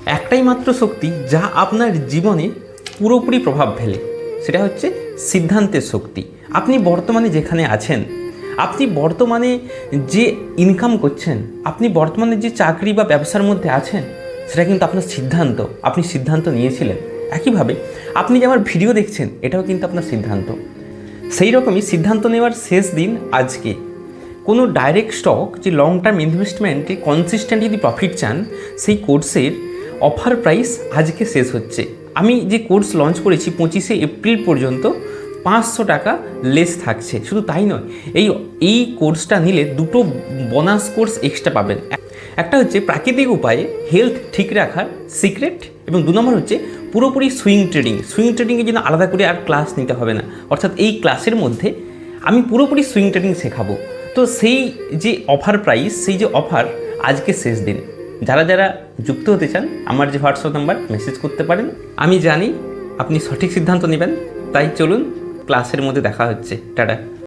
একটাই মাত্র শক্তি যা আপনার জীবনে পুরোপুরি প্রভাব ফেলে, সেটা হচ্ছে সিদ্ধান্তের শক্তি। আপনি বর্তমানে যেখানে আছেন, আপনি বর্তমানে যে ইনকাম করছেন, আপনি বর্তমানে যে চাকরি বা ব্যবসার মধ্যে আছেন, সেটা কিন্তু আপনার সিদ্ধান্ত। আপনি সিদ্ধান্ত নিয়েছিলেন। একইভাবে আপনি যে আমার ভিডিও দেখছেন, এটাও কিন্তু আপনার সিদ্ধান্ত। সেই রকমই সিদ্ধান্ত নেওয়ার শেষ দিন আজকে। কোনো ডাইরেক্ট স্টক যে লং টার্ম ইনভেস্টমেন্টে কনসিস্টেন্ট যদি প্রফিট চান, সেই কোর্সের অফার প্রাইস আজকে শেষ হচ্ছে। আমি যে কোর্স লঞ্চ করেছি 25শে এপ্রিল পর্যন্ত 500 টাকা লেস থাকছে। শুধু তাই নয়, এই কোর্সটা নিলে দুটো বোনাস কোর্স এক্সট্রা পাবেন। একটা হচ্ছে প্রাকৃতিক উপায়ে হেলথ ঠিক রাখার সিক্রেট, এবং 2 নম্বর হচ্ছে পুরোপুরি সুইং ট্রেডিং। সুইং ট্রেডিংয়ের জন্য আলাদা করে আর ক্লাস নিতে হবে না, অর্থাৎ এই ক্লাসের মধ্যে আমি পুরোপুরি সুইং ট্রেডিং শেখাবো। তো সেই যে অফার প্রাইস, সেই যে অফার আজকে শেষ দিন। যারা যারা যুক্ত হতে চান, আমার যে হোয়াটসঅ্যাপ নাম্বার মেসেজ করতে পারেন। আমি জানি আপনি সঠিক সিদ্ধান্ত নেবেন, তাই চলুন ক্লাসের মধ্যে দেখা হচ্ছে। টাটা।